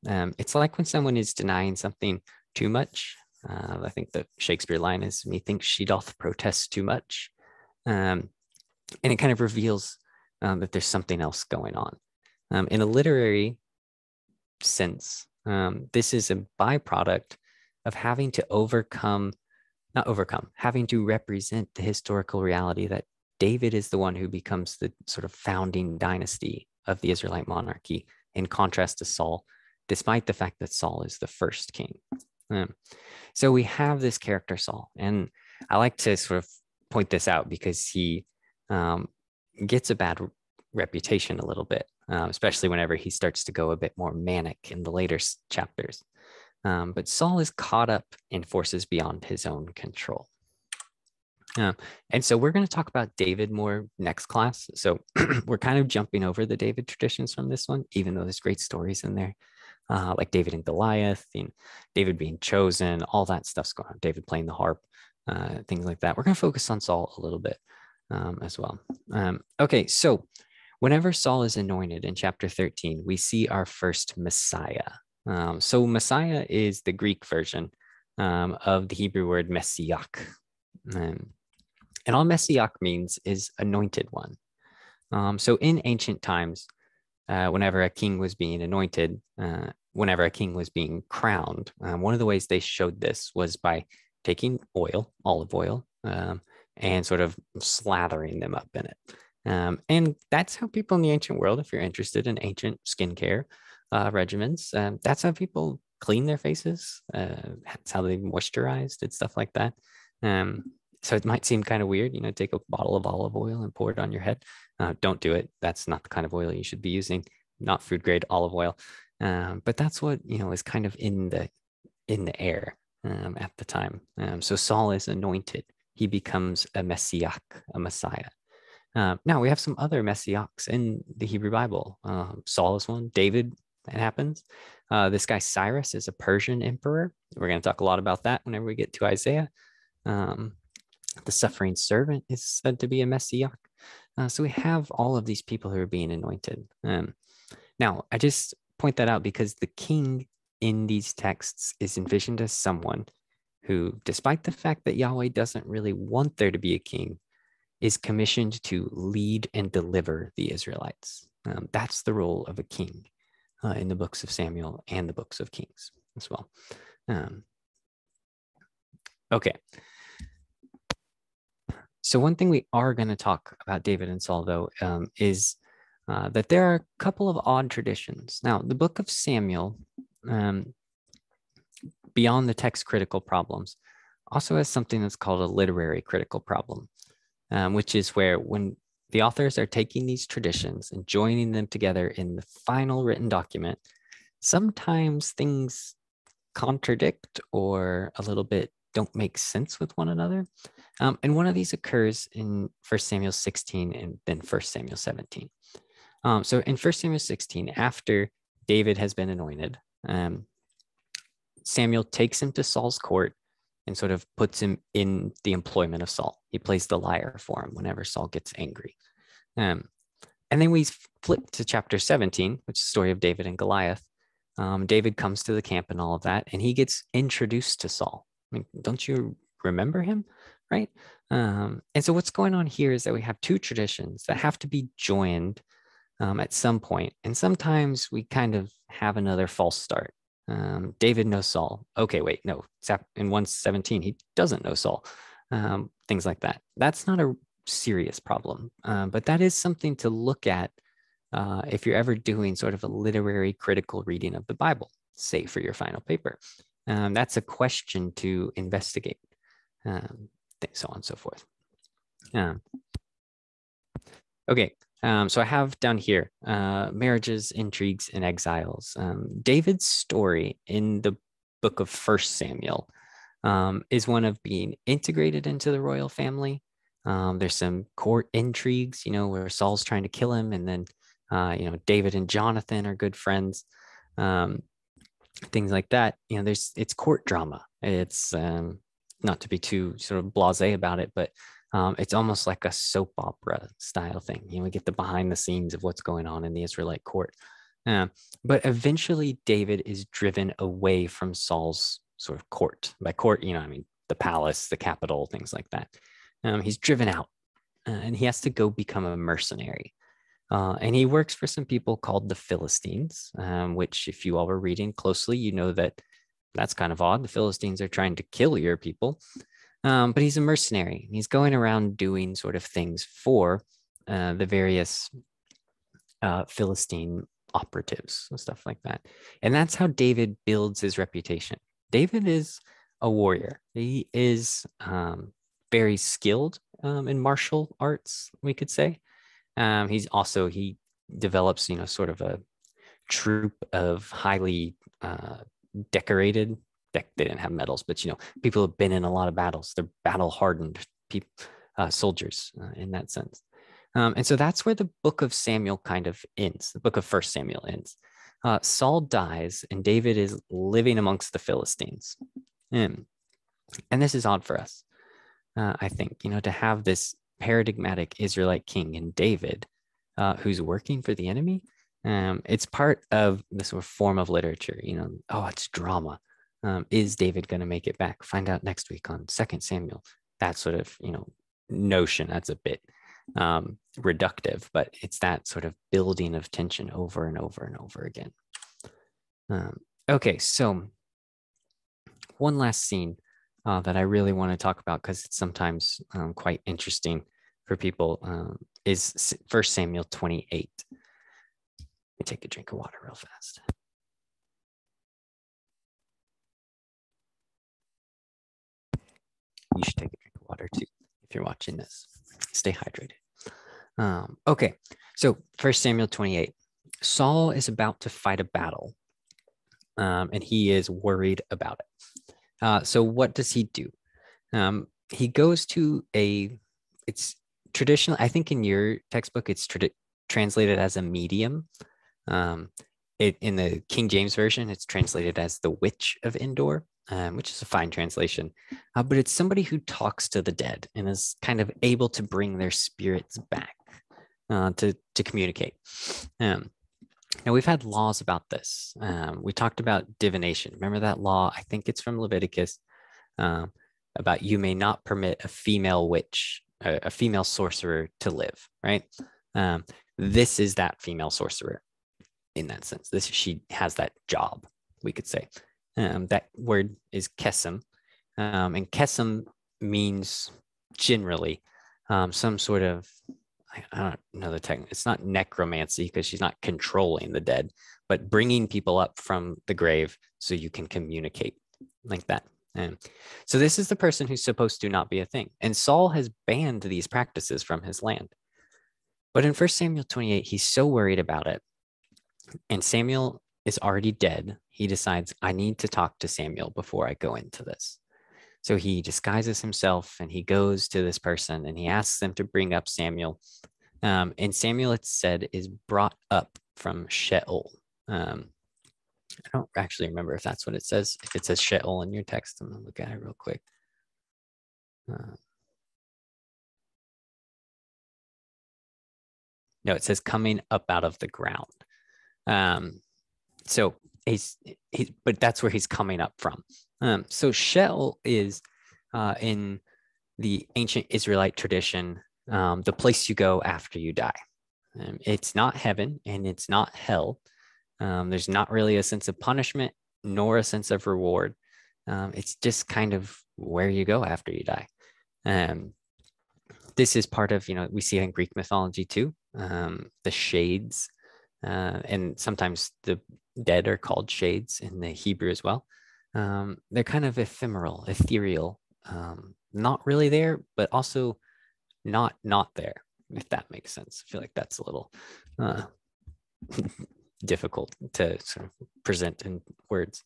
It's like when someone is denying something too much. I think the Shakespeare line is, methinks she doth protest too much. And it kind of reveals that there's something else going on. In a literary sense, this is a byproduct of having to having to represent the historical reality that David is the one who becomes the sort of founding dynasty of the Israelite monarchy, in contrast to Saul, despite the fact that Saul is the first king. So we have this character Saul, and I like to sort of point this out because he gets a bad reputation a little bit, especially whenever he starts to go a bit more manic in the later chapters. But Saul is caught up in forces beyond his own control. And so we're going to talk about David more next class. So we're kind of jumping over the David traditions from this one, even though there's great stories in there, like David and Goliath, David being chosen, all that stuff's going on, David playing the harp, things like that. We're going to focus on Saul a little bit. as well. Okay, so whenever Saul is anointed in chapter 13, we see our first Messiah. So Messiah is the Greek version of the Hebrew word Messiach. And all Messiach means is anointed one. So in ancient times, whenever a king was being anointed, whenever a king was being crowned, one of the ways they showed this was by taking oil, olive oil, and sort of slathering them up in it. And that's how people in the ancient world, if you're interested in ancient skincare regimens, that's how people clean their faces. That's how they moisturized and stuff like that. So it might seem kind of weird, take a bottle of olive oil and pour it on your head. Don't do it. That's not the kind of oil you should be using, not food grade olive oil. But that's what, is kind of in the air at the time. So Saul is anointed. He becomes a Messiah, a Messiah. Now we have some other Messiahs in the Hebrew Bible. Saul is one. David, that happens. This guy Cyrus is a Persian emperor. We're going to talk a lot about that whenever we get to Isaiah. The suffering servant is said to be a Messiah. So we have all of these people who are being anointed. Now, I just point that out because the king in these texts is envisioned as someone who, despite the fact that Yahweh doesn't really want there to be a king, is commissioned to lead and deliver the Israelites. That's the role of a king in the books of Samuel and the books of Kings as well. Okay. So one thing we are going to talk about David and Saul, though, is that there are a couple of odd traditions. Now, the book of Samuel, beyond the text critical problems, also has something that's called a literary critical problem, which is where when the authors are taking these traditions and joining them together in the final written document, sometimes things contradict or a little bit don't make sense with one another. And one of these occurs in 1 Samuel 16 and then 1 Samuel 17. So in 1 Samuel 16, after David has been anointed, Samuel takes him to Saul's court and sort of puts him in the employment of Saul. He plays the lyre for him whenever Saul gets angry. And then we flip to chapter 17, which is the story of David and Goliath. David comes to the camp and all of that, and he gets introduced to Saul. I mean, don't you remember him? Right? And so what's going on here is that we have two traditions that have to be joined at some point. And sometimes we kind of have another false start. David knows Saul. Okay, wait, no. In 117, he doesn't know Saul. Things like that. That's not a serious problem, but that is something to look at if you're ever doing sort of a literary critical reading of the Bible, say for your final paper. That's a question to investigate, so on and so forth. Okay, so I have down here marriages, intrigues, and exiles. David's story in the book of 1 Samuel is one of being integrated into the royal family. There's some court intrigues, where Saul's trying to kill him, and then David and Jonathan are good friends. Things like that. It's court drama. It's not to be too sort of blasé about it, but it's almost like a soap opera style thing. We get the behind the scenes of what's going on in the Israelite court. But eventually David is driven away from Saul's sort of court. By court, the palace, the capital, things like that. He's driven out and he has to go become a mercenary. And he works for some people called the Philistines, which if you all were reading closely, you know that that's kind of odd. The Philistines are trying to kill your people. But he's a mercenary. He's going around doing sort of things for the various Philistine operatives and stuff like that. And that's how David builds his reputation. David is a warrior. He is very skilled in martial arts, we could say. He develops, sort of a troop of highly decorated. They didn't have medals, but people have been in a lot of battles. They're battle hardened soldiers in that sense. And so that's where the book of Samuel kind of ends. The book of 1 Samuel ends. Saul dies and David is living amongst the Philistines. And this is odd for us, I think, to have this paradigmatic Israelite king in David, who's working for the enemy. It's part of this sort of form of literature, oh, it's drama. Is David going to make it back? Find out next week on 2 Samuel. That sort of, notion. That's a bit reductive, but it's that sort of building of tension over and over and over again. Okay, so one last scene that I really want to talk about, because it's sometimes quite interesting for people, is 1 Samuel 28. Let me take a drink of water real fast. You should take a drink of water too if you're watching this. Stay hydrated. Okay, so 1 Samuel 28. Saul is about to fight a battle, and he is worried about it. So what does he do? He goes to it's traditional, I think in your textbook, it's translated as a medium. In the King James Version, it's translated as the Witch of Endor, which is a fine translation. But it's somebody who talks to the dead and is kind of able to bring their spirits back to communicate. Now, we've had laws about this. We talked about divination. Remember that law? I think it's from Leviticus, about you may not permit a female witch, a female sorcerer to live, right? This is that female sorcerer in that sense. She has that job, we could say. That word is kesem. And kesem means generally some sort of, I don't know the technique. It's not necromancy because she's not controlling the dead, but bringing people up from the grave so you can communicate like that. And so this is the person who's supposed to not be a thing. And Saul has banned these practices from his land. But in 1 Samuel 28, he's so worried about it. And Samuel is already dead. He decides, I need to talk to Samuel before I go into this. So he disguises himself and he goes to this person and he asks them to bring up Samuel. And Samuel, it's said, is brought up from Sheol. I don't actually remember if that's what it says. If it says Sheol in your text, I'm gonna look at it real quick. No, it says coming up out of the ground. So but that's where he's coming up from. So Sheol is in the ancient Israelite tradition, the place you go after you die. It's not heaven and it's not hell. There's not really a sense of punishment nor a sense of reward. It's just kind of where you go after you die. This is part of, we see it in Greek mythology too, the shades, and sometimes the dead are called shades in the Hebrew as well. They're kind of ephemeral, ethereal, not really there, but also not there, if that makes sense. I feel like that's a little difficult to sort of present in words.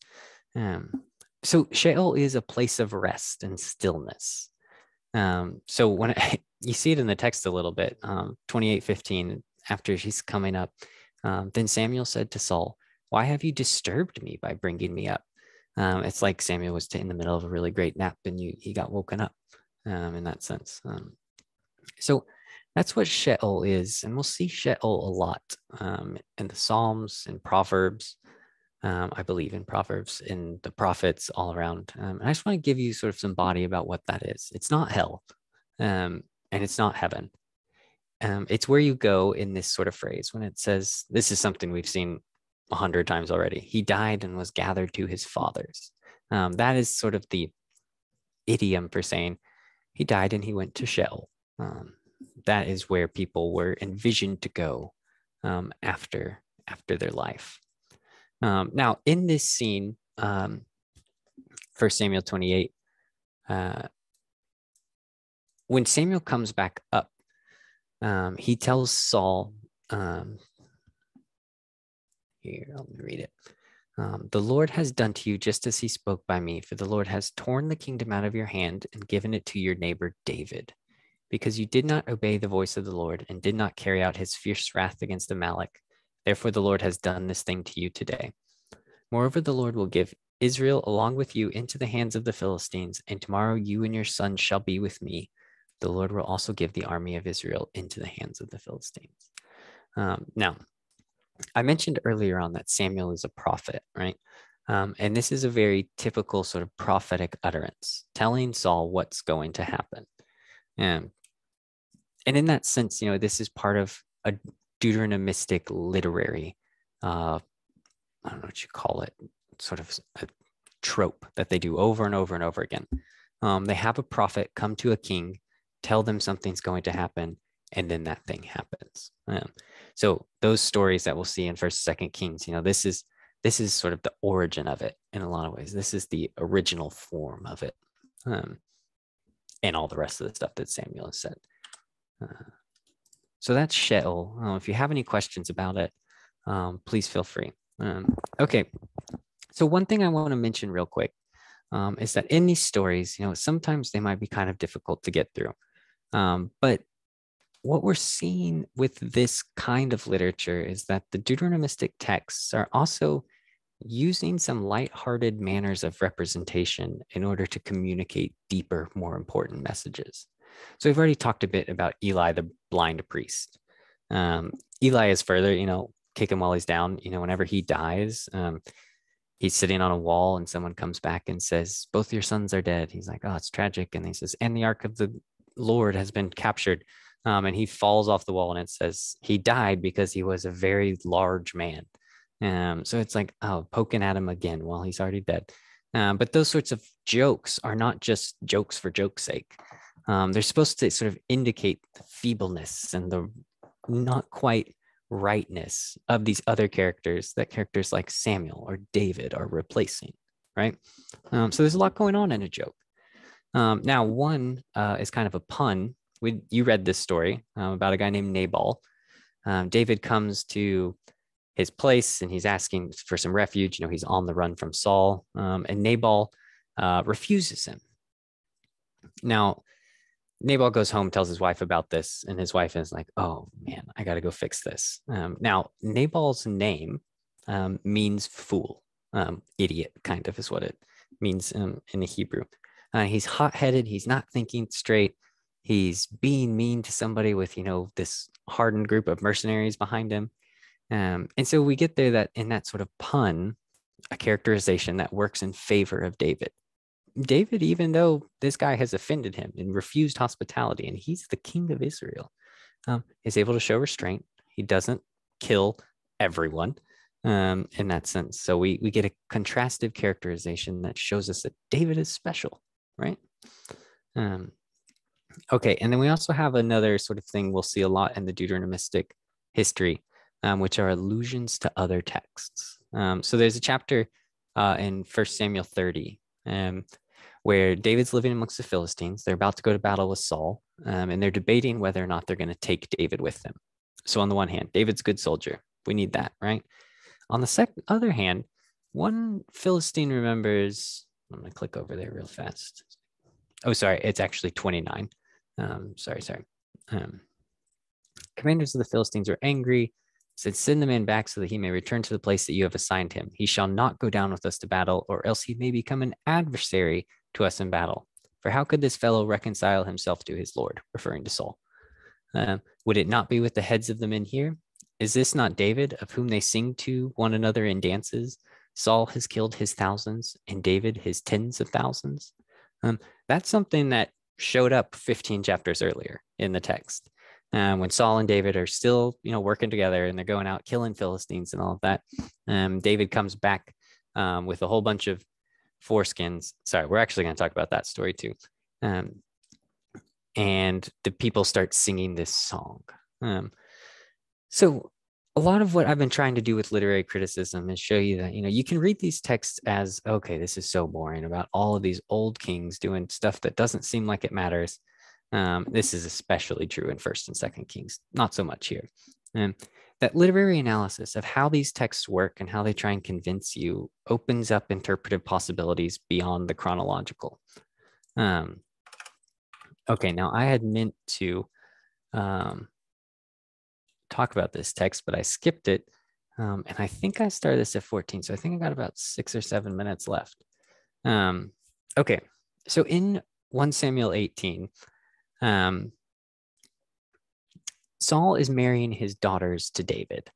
So Sheol is a place of rest and stillness. So when you see it in the text a little bit, 28:15, after she's coming up, then Samuel said to Saul, why have you disturbed me by bringing me up? It's like Samuel was in the middle of a really great nap and he got woken up in that sense. So that's what Sheol is. And we'll see Sheol a lot in the Psalms, in Proverbs, I believe in Proverbs, in the prophets all around. And I just want to give you sort of some body about what that is. It's not hell, and it's not heaven. It's where you go in this sort of phrase when it says, this is something we've seen 100 times already. He died and was gathered to his fathers. That is sort of the idiom for saying he died and he went to Sheol. That is where people were envisioned to go after their life. Now, in this scene, 1 Samuel 28, when Samuel comes back up, he tells Saul, here, let me read it. The Lord has done to you just as he spoke by me, for the Lord has torn the kingdom out of your hand and given it to your neighbor David, because you did not obey the voice of the Lord and did not carry out his fierce wrath against Amalek. Therefore, the Lord has done this thing to you today. Moreover, the Lord will give Israel along with you into the hands of the Philistines, and tomorrow you and your sons shall be with me. The Lord will also give the army of Israel into the hands of the Philistines. Now, I mentioned earlier on that Samuel is a prophet, right? And this is a very typical sort of prophetic utterance, telling Saul what's going to happen. And in that sense, this is part of a Deuteronomistic literary, I don't know what you call it, sort of a trope that they do over and over and over again. They have a prophet come to a king, tell them something's going to happen, and then that thing happens. So those stories that we'll see in First, Second Kings, this is sort of the origin of it in a lot of ways. This is the original form of it, and all the rest of the stuff that Samuel has said. So that's Sheol. If you have any questions about it, please feel free. Okay, so one thing I want to mention real quick is that in these stories, sometimes they might be kind of difficult to get through. But what we're seeing with this kind of literature is that the Deuteronomistic texts are also using some lighthearted manners of representation in order to communicate deeper, more important messages. So we've already talked a bit about Eli, the blind priest. Eli is further, kick him while he's down. Whenever he dies, he's sitting on a wall and someone comes back and says, both your sons are dead. He's like, oh, it's tragic. And he says, and the ark of the Lord has been captured. And he falls off the wall and it says he died because he was a very large man. So it's like, oh, poking at him again while he's already dead. But those sorts of jokes are not just jokes for joke's sake. They're supposed to sort of indicate the feebleness and the not quite rightness of these other characters that characters like Samuel or David are replacing, right? So there's a lot going on in a joke. Now, one is kind of a pun. You read this story about a guy named Nabal. David comes to his place and he's asking for some refuge. He's on the run from Saul, and Nabal refuses him. Now, Nabal goes home, tells his wife about this, and his wife is like, oh man, I got to go fix this. Now, Nabal's name means fool, idiot, kind of is what it means in the Hebrew. He's hot-headed, he's not thinking straight, he's being mean to somebody with, this hardened group of mercenaries behind him. And so we get there that in that sort of pun, a characterization that works in favor of David. David, even though this guy has offended him and refused hospitality, and he's the king of Israel, is able to show restraint. He doesn't kill everyone in that sense. So we get a contrastive characterization that shows us that David is special, right? Okay, and then we also have another sort of thing we'll see a lot in the Deuteronomistic history, which are allusions to other texts. So there's a chapter in 1 Samuel 30, where David's living amongst the Philistines. They're about to go to battle with Saul, and they're debating whether or not they're going to take David with them. So on the one hand, David's a good soldier. We need that, right? On the other hand, one Philistine remembers, I'm going to click over there real fast. Oh, sorry, it's actually 29. Sorry. Commanders of the Philistines are angry, said, send the man back so that he may return to the place that you have assigned him. He shall not go down with us to battle, or else he may become an adversary to us in battle. For how could this fellow reconcile himself to his Lord, referring to Saul? Would it not be with the heads of the men here? Is this not David, of whom they sing to one another in dances? Saul has killed his thousands, and David his tens of thousands. That's something that showed up 15 chapters earlier in the text. When Saul and David are still, working together and they're going out killing Philistines and all of that. David comes back with a whole bunch of foreskins. Sorry, we're actually going to talk about that story too. And the people start singing this song. So a lot of what I've been trying to do with literary criticism is show you that, you can read these texts as, okay, this is so boring about all of these old kings doing stuff that doesn't seem like it matters. This is especially true in First and Second Kings, not so much here. That literary analysis of how these texts work and how they try and convince you opens up interpretive possibilities beyond the chronological. Okay, now I had meant to talk about this text, but I skipped it. And I think I started this at 14, so I think I got about 6 or 7 minutes left. Okay, so in 1 Samuel 18, Um, Saul is marrying his daughters to David.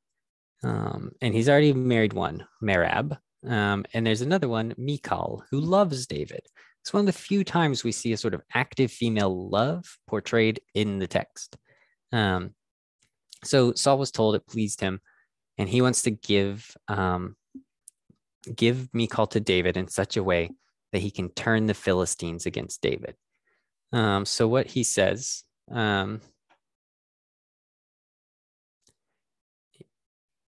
And he's already married one, Merab. And there's another one, Michal, who loves David. It's one of the few times we see a sort of active female love portrayed in the text. So Saul was told it pleased him, and he wants to give Michal to David in such a way that he can turn the Philistines against David. So what he says,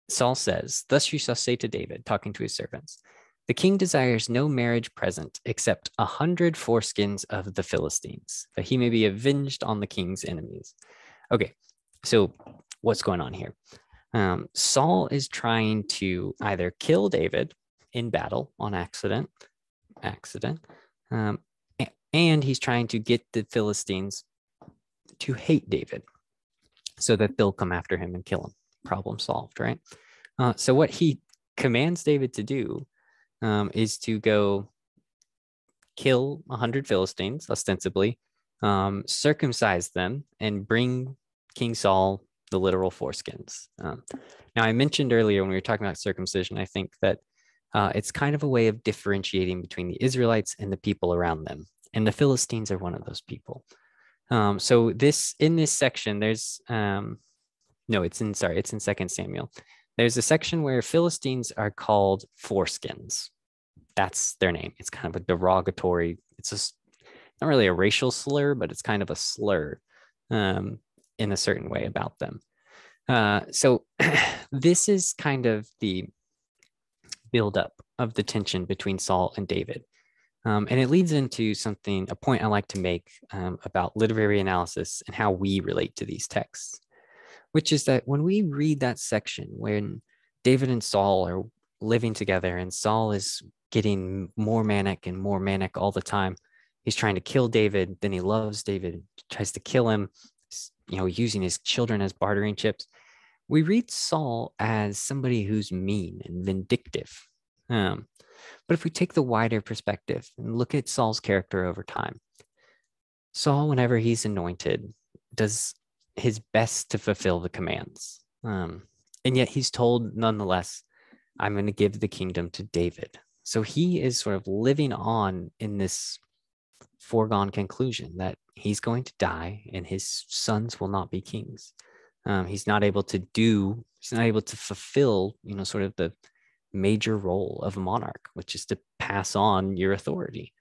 Saul says, "Thus you shall say to David," talking to his servants, "the king desires no marriage present except 100 foreskins of the Philistines, that he may be avenged on the king's enemies." Okay, so what's going on here? Saul is trying to either kill David in battle on accident, um, and he's trying to get the Philistines to hate David so that they'll come after him and kill him. Problem solved, right? So what he commands David to do is to go kill 100 Philistines, ostensibly, circumcise them, and bring King Saul the literal foreskins. Now, I mentioned earlier when we were talking about circumcision, I think that it's kind of a way of differentiating between the Israelites and the people around them. And the Philistines are one of those people. So in this section, there's no, it's in 2 Samuel. There's a section where Philistines are called foreskins. That's their name. It's kind of a derogatory, it's just not really a racial slur, but it's kind of a slur in a certain way about them. So this is kind of the buildup of the tension between Saul and David. And it leads into a point I like to make about literary analysis and how we relate to these texts, which is that when we read that section, when David and Saul are living together and Saul is getting more manic all the time, he's trying to kill David, then he loves David, tries to kill him, using his children as bartering chips. We read Saul as somebody who's mean and vindictive. But if we take the wider perspective and look at Saul's character over time, Saul, whenever he's anointed, does his best to fulfill the commands. And yet he's told, nonetheless, I'm going to give the kingdom to David. So he is sort of living on in this foregone conclusion that he's going to die and his sons will not be kings. He's not able to fulfill, sort of the major role of a monarch, which is to pass on your authority.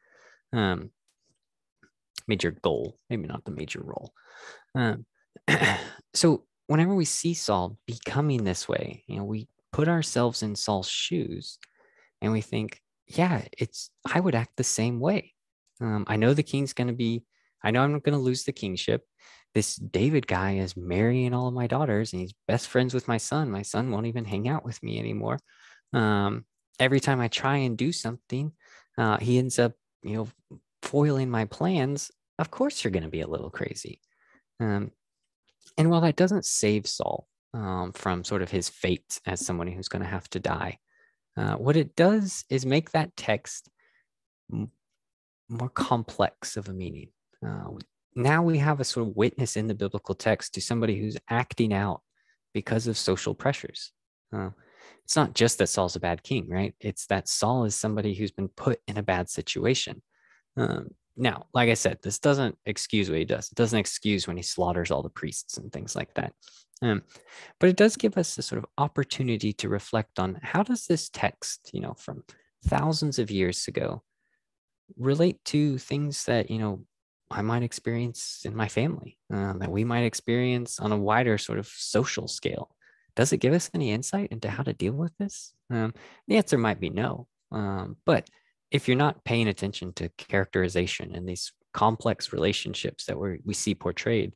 Major goal, maybe not the major role. So whenever we see Saul becoming this way, we put ourselves in Saul's shoes and we think, yeah, I would act the same way. I know I know I'm not going to lose the kingship. This David guy is marrying all of my daughters and he's best friends with my son. My son won't even hang out with me anymore. Every time I try and do something, he ends up, foiling my plans. Of course, you're going to be a little crazy. And while that doesn't save Saul from sort of his fate as somebody who's going to have to die, what it does is make that text more complex of a meaning. Now we have a sort of witness in the biblical text to somebody who's acting out because of social pressures. It's not just that Saul's a bad king, right? It's that Saul is somebody who's been put in a bad situation. Now, like I said, this doesn't excuse what he does. It doesn't excuse when he slaughters all the priests and things like that. But it does give us a sort of opportunity to reflect on how does this text, from thousands of years ago, relate to things that, I might experience in my family, that we might experience on a wider sort of social scale. Does it give us any insight into how to deal with this? The answer might be no. But if you're not paying attention to characterization and these complex relationships that we see portrayed,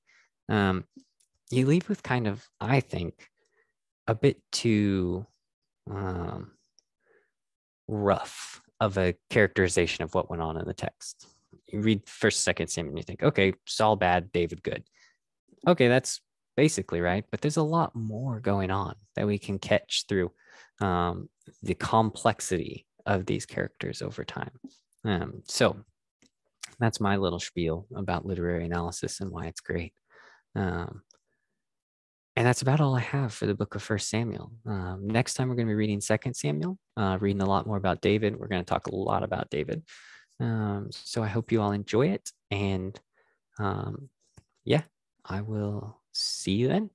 you leave with kind of, I think, a bit too rough of a characterization of what went on in the text. You read 1st, 2nd Samuel and you think, okay, Saul bad, David good. Okay, that's basically right, but there's a lot more going on that we can catch through the complexity of these characters over time. So That's my little spiel about literary analysis and why it's great. Um, and that's about all I have for the book of First Samuel. Next time we're going to be reading Second Samuel, reading a lot more about David. We're going to talk a lot about David. So I hope you all enjoy it. And yeah, I will see you then.